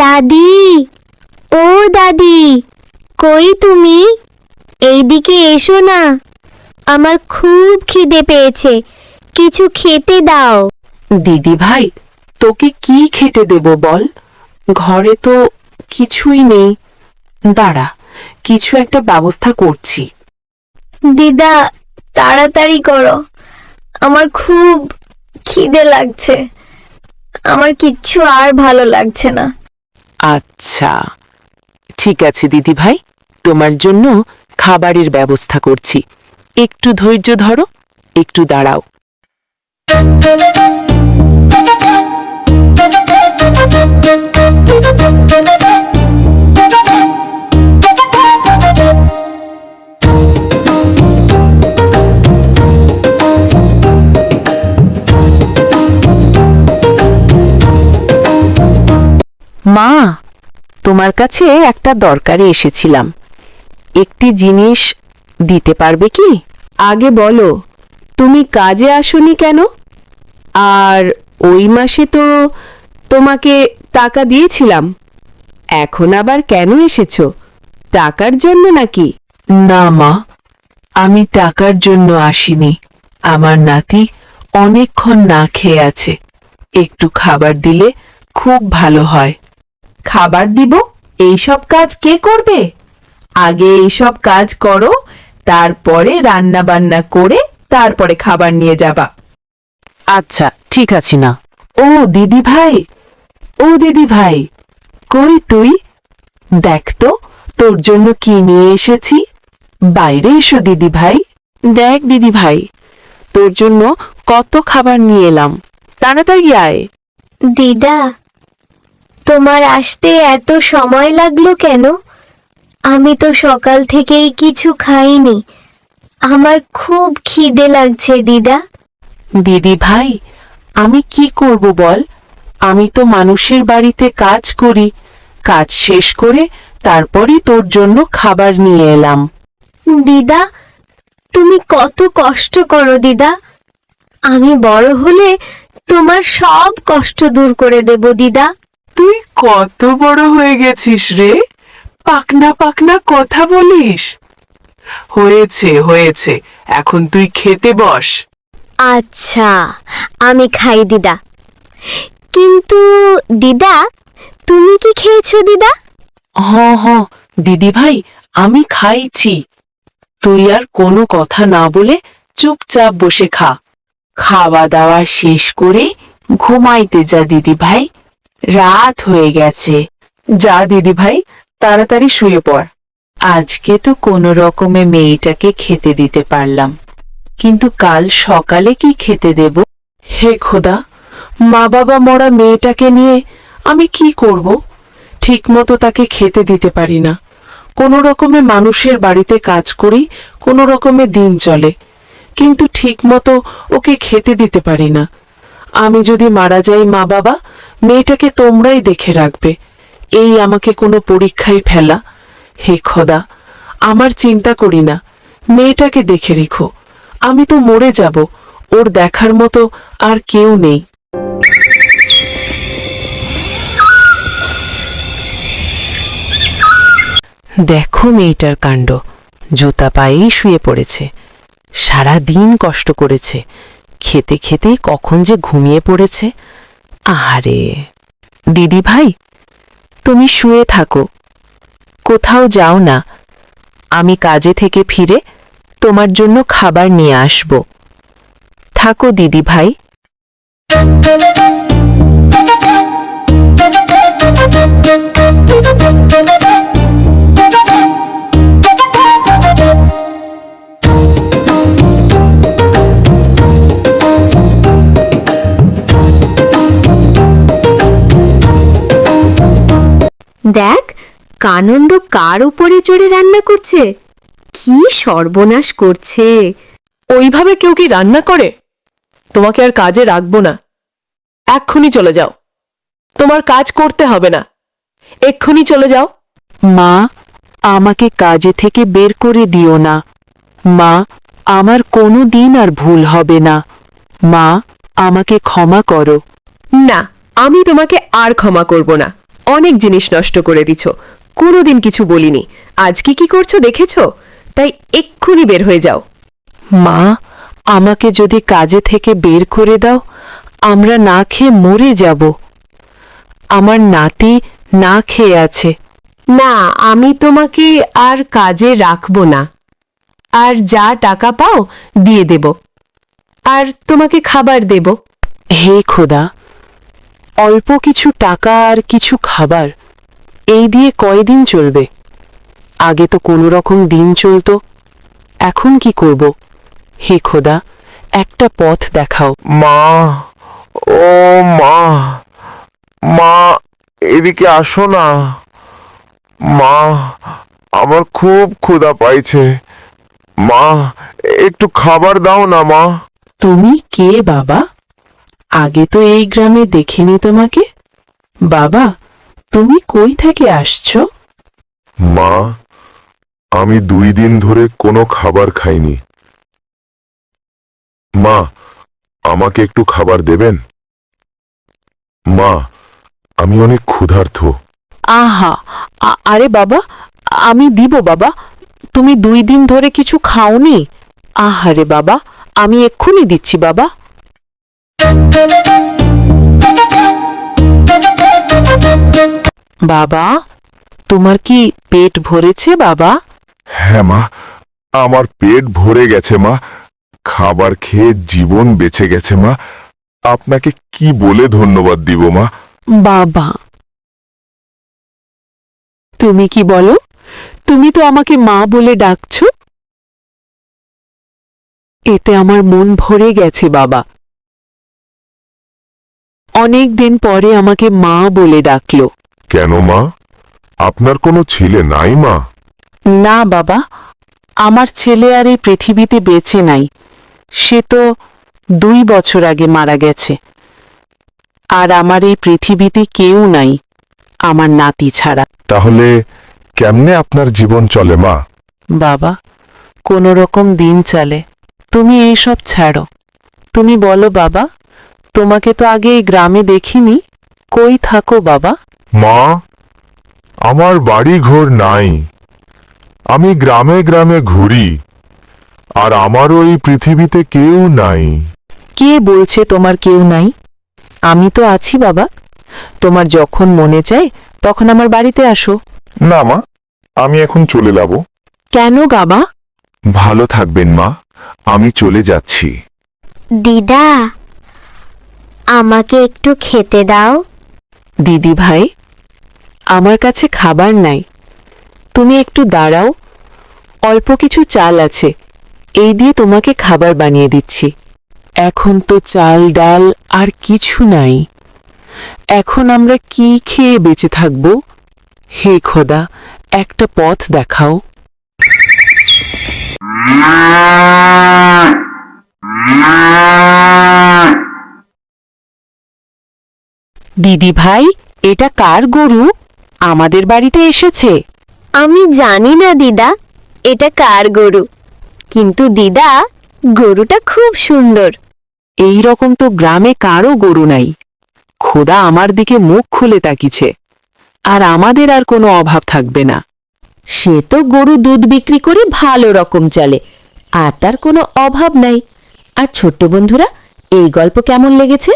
দাদি, ও দাদি, কই তুমি? এইদিকে এসো না, আমার খুব খিদে পেয়েছে, কিছু খেতে দাও। দিদি ভাই, তোকে কি খেতে দেব বল? ঘরে তো কিছুই নেই। দাঁড়া, কিছু একটা ব্যবস্থা করছি। দিদা, তাড়াতাড়ি করো, আমার খুব খিদে লাগছে, আমার কিচ্ছু আর ভালো লাগছে না। আচ্ছা, ঠিক আছে দিদি ভাই, তোমার জন্য খাবারের ব্যবস্থা করছি। একটু ধৈর্য ধরো, একটু দাঁড়াও। মা, তোমার কাছে একটা দরকারে এসেছিলাম, একটি জিনিস দিতে পারবে কি? আগে বলো, তুমি কাজে আসোনি কেন? আর ওই মাসে তো তোমাকে টাকা দিয়েছিলাম, এখন আবার কেন এসেছো? টাকার জন্য নাকি? না মা, আমি টাকার জন্য আসিনি। আমার নাতি অনেকক্ষণ না খেয়ে আছে, একটু খাবার দিলে খুব ভালো হয়। খাবার দিব? এইসব কাজ কে করবে? আগে এইসব কাজ করো, তারপরে রান্না বান্না করে তারপরে খাবার নিয়ে যাবা। আচ্ছা, ঠিক আছে না। ও দিদি ভাই, ও দিদি ভাই, কই তুই? দেখ তো তোর জন্য কি নিয়ে এসেছি। বাইরে এসো দিদি ভাই। দেখ দিদি ভাই, তোর জন্য কত খাবার নিয়ে এলাম, তাড়াতাড়ি আয়। দিদা, তোমার আসতে এত সময় লাগলো কেন? আমি তো সকাল থেকেই কিছু খাইনি, আমার খুব খিদে লাগছে দিদা। দিদি ভাই, আমি কি করব বল? আমি তো মানুষের বাড়িতে কাজ করি, কাজ শেষ করে তারপরই তোর জন্য খাবার নিয়ে এলাম। দিদা, তুমি কত কষ্ট করো দিদা, আমি বড় হলে তোমার সব কষ্ট দূর করে দেব দিদা। তুই কত বড় হয়ে গেছিস রে, পাকনা পাকনা কথা বলিস। হয়েছে হয়েছে, এখন তুই খেতে বস। আচ্ছা, আমি খাই দিদা। কিন্তু দিদা, তুমি কি খেয়েছো দিদা? হ দিদি ভাই, আমি খাইছি। তুই আর কোনো কথা না বলে চুপচাপ বসে খা। খাওয়া দাওয়া শেষ করে ঘুমাইতে যা দিদি ভাই, রাত হয়ে গেছে। যা দিদি ভাই, তাড়াতাড়ি শুয়ে পড়। আজকে তো কোনো রকমে মেয়েটাকে খেতে দিতে পারলাম, কিন্তু কাল সকালে কি খেতে দেব? হে খোদা, মা বাবা মরা মেয়েটাকে নিয়ে আমি কি করব? ঠিক মতো তাকে খেতে দিতে পারি না। কোনো রকমে মানুষের বাড়িতে কাজ করি, কোনো রকমে দিন চলে, কিন্তু ঠিক মতো ওকে খেতে দিতে পারি না। আমি যদি মারা যাই মা বাবা, মেয়েটাকে তোমরাই দেখে রাখবে, এই আমাকে কোনো পরীক্ষায় ফেলা। হে খোদা, আমার চিন্তা করি না, মেয়েটাকে দেখে রেখো। আমি তো মরে যাব, ওর দেখার মতো আর কেউ নেই। দেখো মেয়েটার কাণ্ড, জুতা পায়েই শুয়ে পড়েছে। সারা দিন কষ্ট করেছে, খেতে খেতে কখন যে ঘুমিয়ে পড়েছে। আহারে, দিদি ভাই, তুমি শুয়ে থাকো, কোথাও যাও না। আমি কাজে থেকে ফিরে তোমার জন্য খাবার নিয়ে আসব। থাকো দিদি ভাই। দেখ, কানন্দ কার উপরে চড়ে রান্না করছে, কি সর্বনাশ করছে। ওইভাবে কেউ কি রান্না করে? তোমাকে আর কাজে রাখবো না, এক্ষুনি চলে যাও। তোমার কাজ করতে হবে না, এক্ষুনি চলে যাও। মা, আমাকে কাজে থেকে বের করে দিও না। মা, আমার কোনো দিন আর ভুল হবে না। মা, আমাকে ক্ষমা করো। না, আমি তোমাকে আর ক্ষমা করব না, অনেক জিনিস নষ্ট করে দিছ, কোনোদিন কিছু বলিনি। আজকে কি করছো দেখেছো? তাই এক্ষুনি বের হয়ে যাও। মা, আমাকে যদি কাজে থেকে বের করে দাও, আমরা না খেয়ে মরে যাব। আমার নাতি না খেয়ে আছে। না, আমি তোমাকে আর কাজে রাখবো না। আর যা টাকা পাও দিয়ে দেব, আর তোমাকে খাবার দেব। হে খোদা, অল্প কিছু টাকা আর কিছু খাবার, এই দিয়ে কয়দিন চলবে? আগে তো কোনো রকম দিন চলতো, এখন কি করব? হে খোদা, একটা পথ দেখাও। মা, ও মা, মা, এদিকে আসো না। মা, আমার খুব ক্ষুধা পাইছে। মা, একটু খাবার দাও না মা। তুমি কে বাবা? আগে তো এই গ্রামে দেখিনি তোমাকে। বাবা, তুমি কই থেকে আসছো? মা, আমি 2 দিন ধরে কোনো খাবার খাইনি। মা, আমাকে একটু খাবার দেবেন? মা, আমি অনেক ক্ষুধার্ত। আহা, আরে বাবা, আমি দিব বাবা। তুমি 2 দিন ধরে কিছু খাওনি? আহারে বাবা, আমি এক্ষুনি দিচ্ছি বাবা। বাবা, তোমার কি পেট ভরেছে বাবা? হ্যাঁ মা, আমার পেট ভরে গেছে মা। খাবার খেয়ে জীবন বেঁচে গেছে মা। আপনাকে কি বলে ধন্যবাদ দিব মা? বাবা, তুমি কি বলো? তুমি তো আমাকে মা বলে ডাকছো। এতে আমার মন ভরে গেছে বাবা। অনেক দিন পরে আমাকে মা বলে ডাকলো। কেন মা, আপনার কোনো ছেলে নাই মা? না বাবা, আমার ছেলে আর এই পৃথিবীতে বেঁচে নাই। সে তো 2 বছর আগে মারা গেছে। আর আমার এই পৃথিবীতে কেউ নাই আমার নাতি ছাড়া। তাহলে কেমনে আপনার জীবন চলে মা? বাবা, কোনো রকম দিন চলে। তুমি এইসব ছাড়ো। তুমি বলো বাবা, তোমাকে তো আগে এই গ্রামে দেখিনি। কই থাকো বাবা? মা, আমার বাড়ি ঘর নাই। আমি গ্রামে গ্রামে ঘুরি, আর আমারও এই পৃথিবীতে কেউ নাই। কে বলছে তোমার কেউ নাই? আমি তো আছি বাবা। তোমার যখন মনে চায় তখন আমার বাড়িতে আসো। না মা, আমি এখন চলে যাব। কেন বাবা? ভালো থাকবেন মা, আমি চলে যাচ্ছি। দিদা, আমাকে একটু খেতে দাও। দিদি ভাই, আমার কাছে খাবার নাই। তুমি একটু দাঁড়াও, অল্প কিছু চাল আছে, এই দিয়ে তোমাকে খাবার বানিয়ে দিচ্ছি। এখন তো চাল ডাল আর কিছু নাই। এখন আমরা কি খেয়ে বেঁচে থাকব? হে খোদা, একটা পথ দেখাও। দিদি ভাই, এটা কার গরু আমাদের বাড়িতে এসেছে? আমি জানি না দিদা, এটা কার গরু, কিন্তু দিদা, গরুটা খুব সুন্দর। এই রকম তো গ্রামে কারও গরু নাই। খোদা আমার দিকে মুখ খুলে তাকিছে, আর আমাদের আর কোনো অভাব থাকবে না। সে তো গরু দুধ বিক্রি করে ভালো রকম চলে, আর তার কোনো অভাব নাই। আর ছোট্ট বন্ধুরা, এই গল্প কেমন লেগেছে?